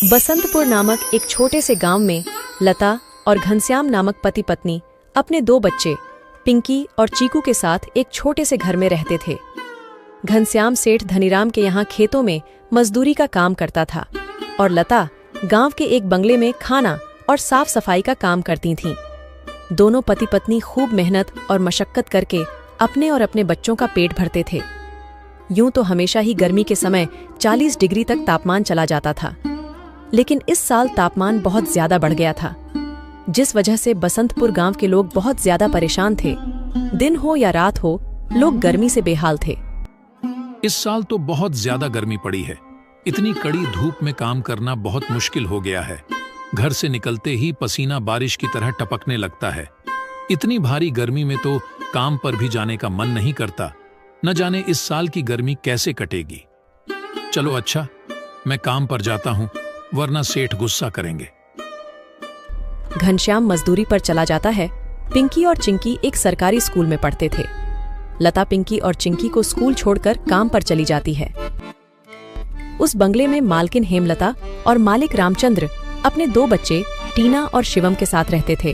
बसंतपुर नामक एक छोटे से गांव में लता और घनश्याम नामक पति पत्नी अपने दो बच्चे पिंकी और चीकू के साथ एक छोटे से घर में रहते थे। घनश्याम सेठ धनीराम के यहाँ खेतों में मजदूरी का काम करता था और लता गांव के एक बंगले में खाना और साफ सफाई का काम करती थीं। दोनों पति पत्नी खूब मेहनत और मशक्कत करके अपने और अपने बच्चों का पेट भरते थे। यूं तो हमेशा ही गर्मी के समय 40 डिग्री तक तापमान चला जाता था, लेकिन इस साल तापमान बहुत ज्यादा बढ़ गया था, जिस वजह से बसंतपुर गांव के लोग बहुत ज्यादा परेशान थे। दिन हो या रात हो, लोग गर्मी से बेहाल थे। इस साल तो बहुत ज्यादा गर्मी पड़ी है। इतनी कड़ी धूप में काम करना बहुत मुश्किल हो गया है। घर से निकलते ही पसीना बारिश की तरह टपकने लगता है। इतनी भारी गर्मी में तो काम पर भी जाने का मन नहीं करता। न जाने इस साल की गर्मी कैसे कटेगी। चलो अच्छा, मैं काम पर जाता हूँ, वरना सेठ गुस्सा करेंगे। घनश्याम मजदूरी पर चला जाता है। पिंकी और चिंकी एक सरकारी स्कूल में पढ़ते थे। लता पिंकी और चिंकी को स्कूल छोड़कर काम पर चली जाती है। उस बंगले में मालकिन हेमलता और मालिक रामचंद्र अपने दो बच्चे टीना और शिवम के साथ रहते थे।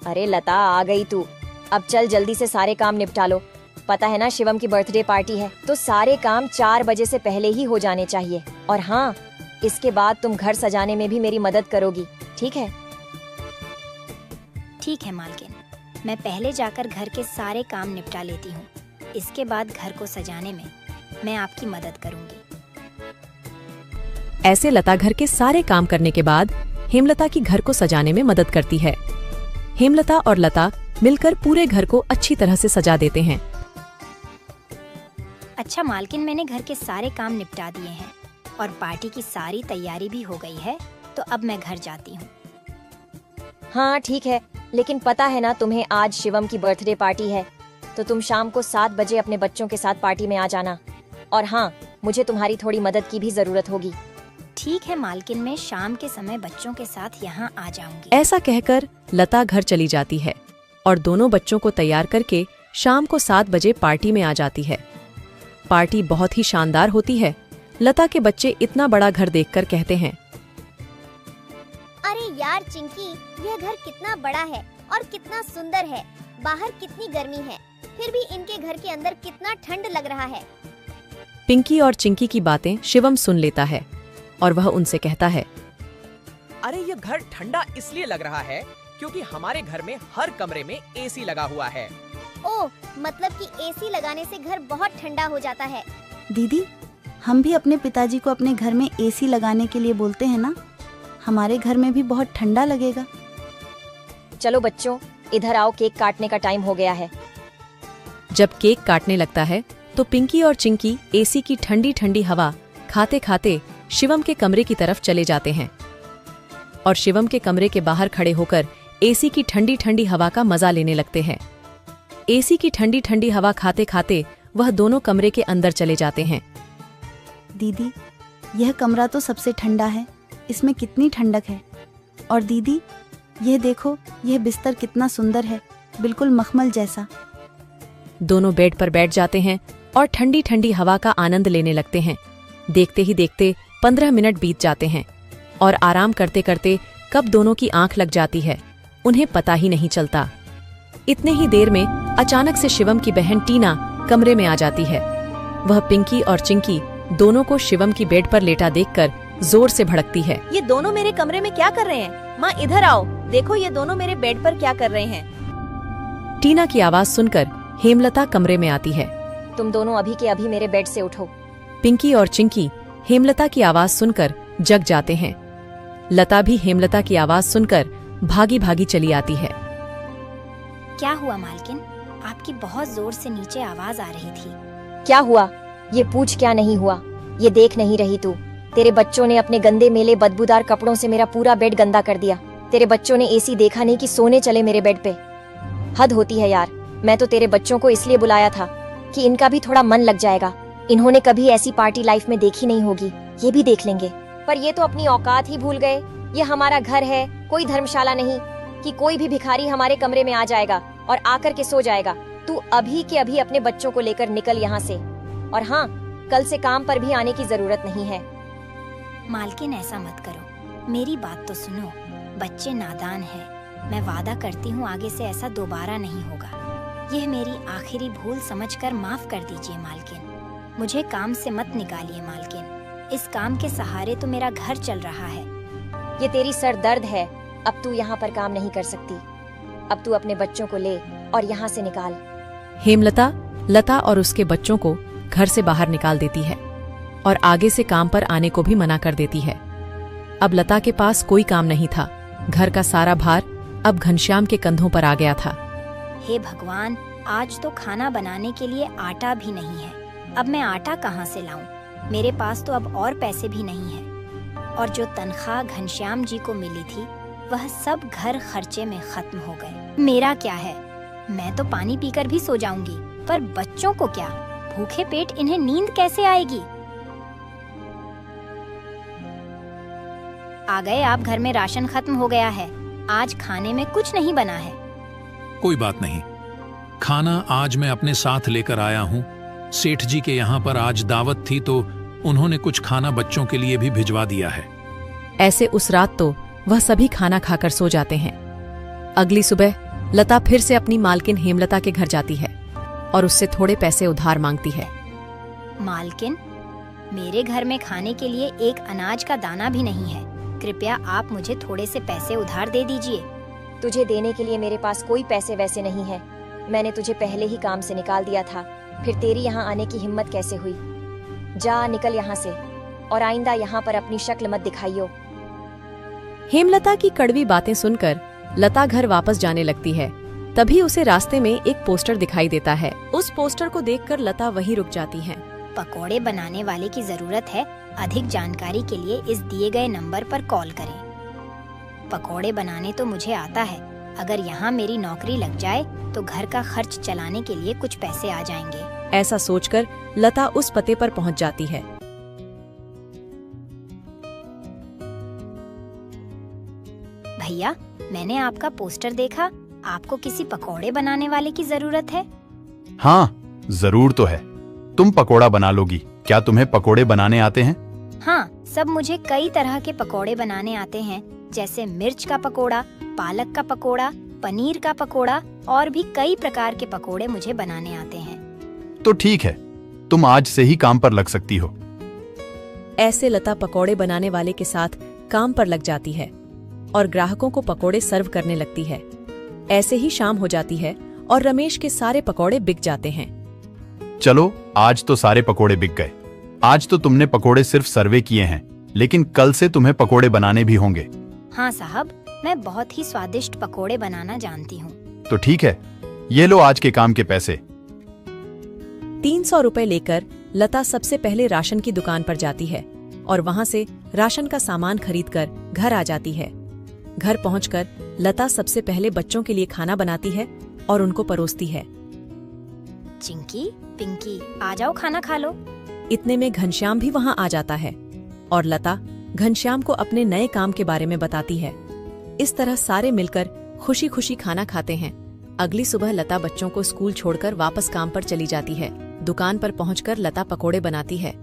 अरे लता, आ गई तू। अब चल जल्दी से सारे काम निपटा लो। पता है ना, शिवम की बर्थडे पार्टी है, तो सारे काम 4 बजे से पहले ही हो जाने चाहिए। और हाँ, इसके बाद तुम घर सजाने में भी मेरी मदद करोगी, ठीक है? ठीक है मालकिन, मैं पहले जाकर घर के सारे काम निपटा लेती हूँ। इसके बाद घर को सजाने में मैं आपकी मदद करूँगी। ऐसे लता घर के सारे काम करने के बाद हेमलता की घर को सजाने में मदद करती है। हेमलता और लता मिलकर पूरे घर को अच्छी तरह से सजा देते हैं। अच्छा मालकिन, मैंने घर के सारे काम निपटा दिए हैं और पार्टी की सारी तैयारी भी हो गई है, तो अब मैं घर जाती हूँ। हाँ ठीक है, लेकिन पता है ना तुम्हें आज शिवम की बर्थडे पार्टी है, तो तुम शाम को 7 बजे अपने बच्चों के साथ पार्टी में आ जाना। और हाँ, मुझे तुम्हारी थोड़ी मदद की भी जरूरत होगी। ठीक है मालकिन, मैं शाम के समय बच्चों के साथ यहाँ आ जाऊंगी। ऐसा कहकर लता घर चली जाती है और दोनों बच्चों को तैयार करके शाम को 7 बजे पार्टी में आ जाती है। पार्टी बहुत ही शानदार होती है। लता के बच्चे इतना बड़ा घर देखकर कहते हैं, अरे यार चिंकी, यह घर कितना बड़ा है और कितना सुंदर है। बाहर कितनी गर्मी है, फिर भी इनके घर के अंदर कितना ठंड लग रहा है। पिंकी और चिंकी की बातें शिवम सुन लेता है और वह उनसे कहता है, अरे ये घर ठंडा इसलिए लग रहा है क्योंकि हमारे घर में हर कमरे में एसी लगा हुआ है। ओह, मतलब कि एसी लगाने से घर बहुत ठंडा हो जाता है। दीदी, हम भी अपने पिताजी को अपने घर में एसी लगाने के लिए बोलते हैं ना, हमारे घर में भी बहुत ठंडा लगेगा। चलो बच्चों, इधर आओ, केक काटने का टाइम हो गया है। जब केक काटने लगता है तो पिंकी और चिंकी एसी की ठंडी ठंडी हवा खाते खाते शिवम के कमरे की तरफ चले जाते हैं और शिवम के कमरे के बाहर खड़े होकर एसी की ठंडी ठंडी हवा का मजा लेने लगते हैं। एसी की ठंडी ठंडी हवा खाते खाते वह दोनों कमरे के अंदर चले जाते हैं। दीदी, यह कमरा तो सबसे ठंडा है, इसमें कितनी ठंडक है। और दीदी, यह देखो, यह बिस्तर कितना सुंदर है, बिल्कुल मखमल जैसा। दोनों बेड पर बैठ जाते हैं और ठंडी ठंडी हवा का आनंद लेने लगते हैं। देखते ही देखते 15 मिनट बीत जाते हैं और आराम करते करते कब दोनों की आंख लग जाती है, उन्हें पता ही नहीं चलता। इतने ही देर में अचानक से शिवम की बहन टीना कमरे में आ जाती है। वह पिंकी और चिंकी दोनों को शिवम की बेड पर लेटा देखकर जोर से भड़कती है। ये दोनों मेरे कमरे में क्या कर रहे हैं? माँ इधर आओ, देखो ये दोनों मेरे बेड पर क्या कर रहे हैं। टीना की आवाज सुनकर हेमलता कमरे में आती है। तुम दोनों अभी के अभी मेरे बेड से उठो। पिंकी और चिंकी हेमलता की आवाज सुनकर जग जाते हैं। लता भी हेमलता की आवाज सुनकर भागी भागी चली आती है। क्या हुआ मालकिन? आपकी बहुत जोर से नीचे आवाज आ रही थी। क्या हुआ? ये पूछ, क्या नहीं हुआ? ये देख नहीं रही तू? तेरे बच्चों ने अपने गंदे मेले बदबूदार कपड़ों से मेरा पूरा बेड गंदा कर दिया। तेरे बच्चों ने एसी देखा नहीं कि सोने चले मेरे बेड पे। हद होती है यार। मैं तो तेरे बच्चों को इसलिए बुलाया था कि इनका भी थोड़ा मन लग जाएगा। इन्होंने कभी ऐसी पार्टी लाइफ में देखी नहीं होगी, ये भी देख लेंगे। पर ये तो अपनी औकात ही भूल गए। ये हमारा घर है, कोई धर्मशाला नहीं कि कोई भी भिखारी हमारे कमरे में आ जाएगा और आकर के सो जाएगा। तू अभी के अभी अपने बच्चों को लेकर निकल यहाँ से। और हाँ, कल से काम पर भी आने की जरूरत नहीं है। मालकिन ऐसा मत करो, मेरी बात तो सुनो। बच्चे नादान हैं। मैं वादा करती हूँ आगे से ऐसा दोबारा नहीं होगा। यह मेरी आखिरी भूल समझकर माफ कर दीजिए मालकिन। मुझे काम से मत निकालिए मालकिन। इस काम के सहारे तो मेरा घर चल रहा है। ये तेरी सर दर्द है। अब तू यहाँ पर काम नहीं कर सकती। अब तू अपने बच्चों को ले और यहाँ से निकाल। हेमलता लता और उसके बच्चों को घर से बाहर निकाल देती है और आगे से काम पर आने को भी मना कर देती है। अब लता के पास कोई काम नहीं था। घर का सारा भार अब घनश्याम के कंधों पर आ गया था। हे भगवान, आज तो खाना बनाने के लिए आटा भी नहीं है। अब मैं आटा कहाँ से लाऊं? मेरे पास तो अब और पैसे भी नहीं है। और जो तनख्वाह घनश्याम जी को मिली थी वह सब घर खर्चे में खत्म हो गए। मेरा क्या है, मैं तो पानी पीकर भी सो जाऊंगी, पर बच्चों को क्या? भूखे पेट इन्हें नींद कैसे आएगी? आ गए आप, घर में राशन खत्म हो गया है। आज खाने में कुछ नहीं बना है। कोई बात नहीं, खाना आज मैं अपने साथ लेकर आया हूँ। सेठ जी के यहाँ पर आज दावत थी तो उन्होंने कुछ खाना बच्चों के लिए भी भिजवा दिया है। ऐसे उस रात तो वह सभी खाना खाकर सो जाते हैं। अगली सुबह लता फिर से अपनी मालकिन हेमलता के घर जाती है और उससे थोड़े पैसे उधार मांगती है। मालकिन, मेरे घर में खाने के लिए एक अनाज का दाना भी नहीं है। कृपया आप मुझे थोड़े से पैसे उधार दे दीजिए। तुझे देने के लिए मेरे पास कोई पैसे वैसे नहीं है। मैंने तुझे पहले ही काम से निकाल दिया था, फिर तेरी यहाँ आने की हिम्मत कैसे हुई? जा निकल यहाँ से और आइंदा यहाँ पर अपनी शक्ल मत दिखाइयो। हेमलता की कड़वी बातें सुनकर लता घर वापस जाने लगती है। तभी उसे रास्ते में एक पोस्टर दिखाई देता है। उस पोस्टर को देखकर लता वहीं रुक जाती है। पकोड़े बनाने वाले की जरूरत है। अधिक जानकारी के लिए इस दिए गए नंबर पर कॉल करें। पकोड़े बनाने तो मुझे आता है। अगर यहाँ मेरी नौकरी लग जाए तो घर का खर्च चलाने के लिए कुछ पैसे आ जाएंगे। ऐसा सोचकर लता उस पते पर पहुंच जाती है। भैया, मैंने आपका पोस्टर देखा। आपको किसी पकोड़े बनाने वाले की जरूरत है? हाँ, जरूर तो है। तुम पकोड़ा बना लोगी। क्या तुम्हें पकोड़े बनाने आते हैं? हाँ, सब मुझे कई तरह के पकोड़े बनाने आते हैं, जैसे मिर्च का पकोड़ा, पालक का पकोड़ा, पनीर का पकोड़ा और भी कई प्रकार के पकोड़े मुझे बनाने आते हैं। तो ठीक है, तुम आज से ही काम पर लग सकती हो। ऐसे लता पकोड़े बनाने वाले के साथ काम पर लग जाती है और ग्राहकों को पकोड़े सर्व करने लगती है। ऐसे ही शाम हो जाती है और रमेश के सारे पकोड़े बिक जाते हैं। चलो, आज तो सारे पकोड़े बिक गए। आज तो तुमने पकोड़े सिर्फ सर्वे किए हैं, लेकिन कल से तुम्हें पकोड़े बनाने भी होंगे। हाँ साहब, मैं बहुत ही स्वादिष्ट पकोड़े बनाना जानती हूँ। तो ठीक है, ये लो आज के काम के पैसे। 300 रुपए लेकर लता सबसे पहले राशन की दुकान पर जाती है और वहां से राशन का सामान खरीदकर घर आ जाती है। घर पहुंचकर लता सबसे पहले बच्चों के लिए खाना बनाती है और उनको परोसती है। चिंकी, पिंकी, आ जाओ, खाना खा लो। इतने में घनश्याम भी वहां आ जाता है और लता घनश्याम को अपने नए काम के बारे में बताती है। इस तरह सारे मिलकर खुशी खुशी खाना खाते हैं। अगली सुबह लता बच्चों को स्कूल छोड़कर वापस काम पर चली जाती है। दुकान पर पहुंचकर लता पकोड़े बनाती है।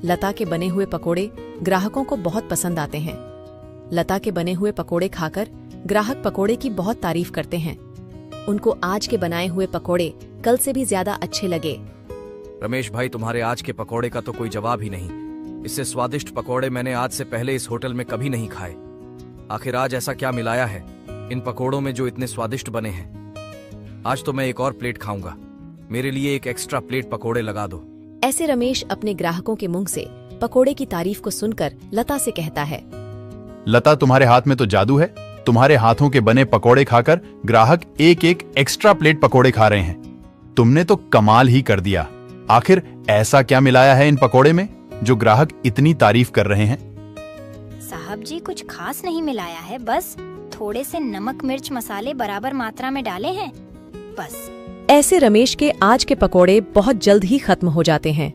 लता के बने हुए पकोड़े ग्राहकों को बहुत पसंद आते हैं। लता के बने हुए पकोड़े खाकर ग्राहक पकोड़े की बहुत तारीफ करते हैं। उनको आज के बनाए हुए पकोड़े कल से भी ज्यादा अच्छे लगे। रमेश भाई, तुम्हारे आज के पकोड़े का तो कोई जवाब ही नहीं। इससे स्वादिष्ट पकोड़े मैंने आज से पहले इस होटल में कभी नहीं खाए। आखिर आज ऐसा क्या मिलाया है इन पकोड़ों में जो इतने स्वादिष्ट बने हैं? आज तो मैं एक और प्लेट खाऊंगा। मेरे लिए एक एक्स्ट्रा प्लेट पकोड़े लगा दो। ऐसे रमेश अपने ग्राहकों के मुंह से पकोड़े की तारीफ को सुनकर लता से कहता है, लता, तुम्हारे हाथ में तो जादू है। तुम्हारे हाथों के बने पकोड़े खाकर ग्राहक एक एक एक्स्ट्रा प्लेट पकोड़े खा रहे हैं। तुमने तो कमाल ही कर दिया। आखिर ऐसा क्या मिलाया है इन पकोड़े में जो ग्राहक इतनी तारीफ कर रहे हैं? साहब जी, कुछ खास नहीं मिलाया है, बस थोड़े से नमक मिर्च मसाले बराबर मात्रा में डाले हैं, बस। ऐसे रमेश के आज के पकोड़े बहुत जल्द ही खत्म हो जाते हैं।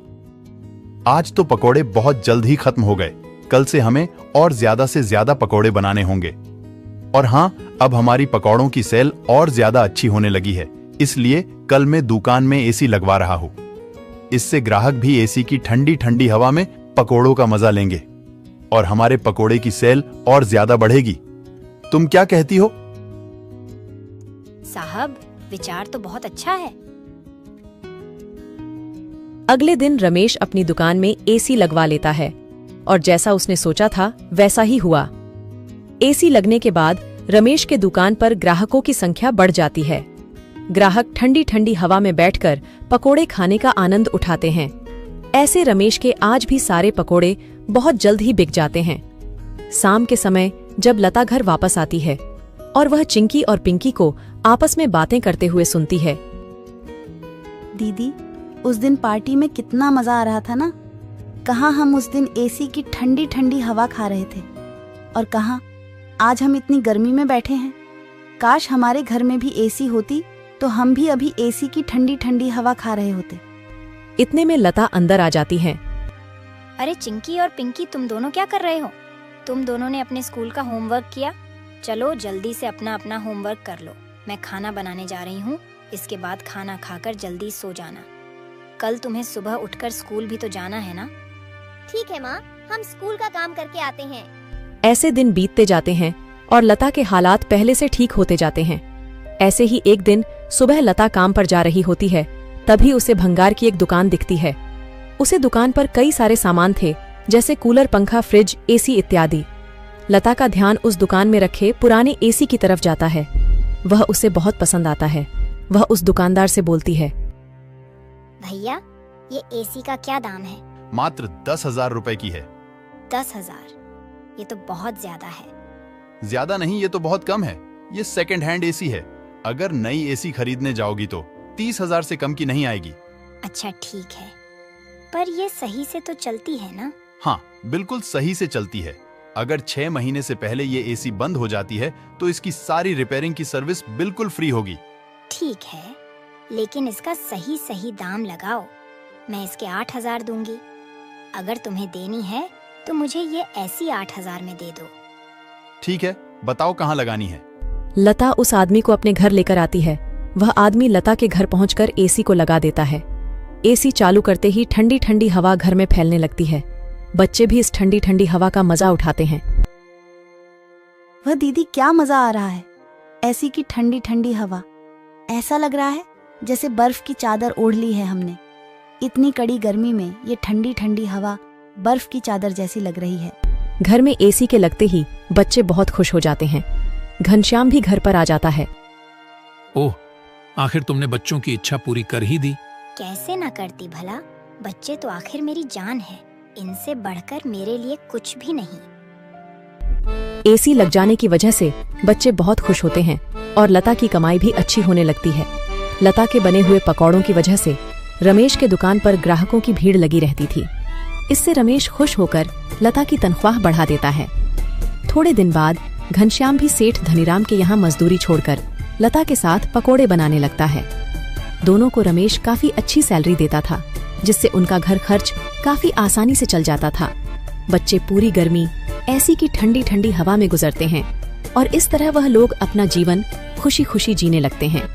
आज तो पकोड़े बहुत जल्द ही खत्म हो गए। कल से हमें और ज्यादा से ज्यादा पकोड़े बनाने होंगे। और हाँ, अब हमारी पकौड़ों की सेल और ज्यादा अच्छी होने लगी है, इसलिए कल मैं दुकान में एसी लगवा रहा हूँ। इससे ग्राहक भी एसी की ठंडी ठंडी हवा में पकोड़ों का मजा लेंगे और हमारे पकोड़े की सेल और ज्यादा बढ़ेगी। तुम क्या कहती हो? साहब, विचार तो बहुत अच्छा है। अगले दिन रमेश अपनी दुकान में एसी लगवा लेता है और जैसा उसने सोचा था वैसा ही हुआ। एसी लगने के बाद रमेश के दुकान पर ग्राहकों की संख्या बढ़ जाती है। ग्राहक ठंडी ठंडी हवा में बैठकर पकोड़े खाने का आनंद उठाते हैं। ऐसे रमेश के आज भी सारे पकोड़े बहुत जल्द ही बिक जाते हैं। शाम के समय जब लता घर वापस आती है और वह चिंकी और पिंकी को आपस में बातें करते हुए सुनती है। दीदी, उस दिन पार्टी में कितना मजा आ रहा था ना। कहाँ हम उस दिन एसी की ठंडी ठंडी हवा खा रहे थे और कहाँ आज हम इतनी गर्मी में बैठे हैं। काश हमारे घर में भी एसी होती तो हम भी अभी एसी की ठंडी ठंडी हवा खा रहे होते। इतने में लता अंदर आ जाती हैं। अरे चिंकी और पिंकी, तुम दोनों क्या कर रहे हो? तुम दोनों ने अपने स्कूल का होमवर्क किया? चलो जल्दी से अपना अपना होमवर्क कर लो। मैं खाना बनाने जा रही हूँ। इसके बाद खाना खाकर जल्दी सो जाना। कल तुम्हें सुबह उठकर स्कूल भी तो जाना है ना। ठीक है माँ, हम स्कूल का काम करके आते हैं। ऐसे दिन बीतते जाते हैं और लता के हालात पहले से ठीक होते जाते हैं। ऐसे ही एक दिन सुबह लता काम पर जा रही होती है, तभी उसे भंगार की एक दुकान दिखती है। उसे दुकान पर कई सारे सामान थे, जैसे कूलर, पंखा, फ्रिज, एसी इत्यादि। लता का ध्यान उस दुकान में रखे पुराने एसी की तरफ जाता है। वह उसे बहुत पसंद आता है। वह उस दुकानदार से बोलती है, भैया, ये एसी का क्या दाम है? मात्र 10,000 रुपए की है। 10,000? ये तो बहुत ज्यादा है। ज्यादा नहीं, ये तो बहुत कम है। ये सेकंड हैंड एसी है। अगर नई एसी खरीदने जाओगी तो 30,000 से कम की नहीं आएगी। अच्छा ठीक है, पर ये सही से तो चलती है ना? हाँ, बिल्कुल सही से चलती है। अगर 6 महीने से पहले ये एसी बंद हो जाती है तो इसकी सारी रिपेयरिंग की सर्विस बिल्कुल फ्री होगी। ठीक है, लेकिन इसका सही सही दाम लगाओ। मैं इसके 8,000 दूंगी। अगर तुम्हें देनी है तो मुझे ये ऐसी 8,000 में दे दो। ठीक है, बताओ कहाँ लगानी है। लता उस आदमी को अपने घर लेकर आती है। वह आदमी लता के घर पहुंचकर एसी को लगा देता है। एसी चालू करते ही ठंडी ठंडी हवा घर में फैलने लगती है। बच्चे भी इस ठंडी ठंडी हवा का मजा उठाते हैं। वह दीदी, क्या मजा आ रहा है। एसी की ठंडी ठंडी हवा, ऐसा लग रहा है जैसे बर्फ की चादर ओढ़ ली है हमने। इतनी कड़ी गर्मी में ये ठंडी ठंडी हवा बर्फ की चादर जैसी लग रही है। घर में एसी के लगते ही बच्चे बहुत खुश हो जाते हैं। घनश्याम भी घर पर आ जाता है। ओह, आखिर तुमने बच्चों की इच्छा पूरी कर ही दी। कैसे ना करती भला। बच्चे तो आखिर मेरी जान है। इनसे बढ़कर मेरे लिए कुछ भी नहीं। एसी लग जाने की वजह से बच्चे बहुत खुश होते हैं और लता की कमाई भी अच्छी होने लगती है। लता के बने हुए पकौड़ों की वजह से रमेश के दुकान पर ग्राहकों की भीड़ लगी रहती थी। इससे रमेश खुश होकर लता की तनख्वाह बढ़ा देता है। थोड़े दिन बाद घनश्याम भी सेठ धनीराम के यहाँ मजदूरी छोड़कर लता के साथ पकोड़े बनाने लगता है। दोनों को रमेश काफी अच्छी सैलरी देता था, जिससे उनका घर खर्च काफी आसानी से चल जाता था। बच्चे पूरी गर्मी ऐसी की ठंडी ठंडी हवा में गुजरते हैं और इस तरह वह लोग अपना जीवन खुशी खुशी जीने लगते हैं।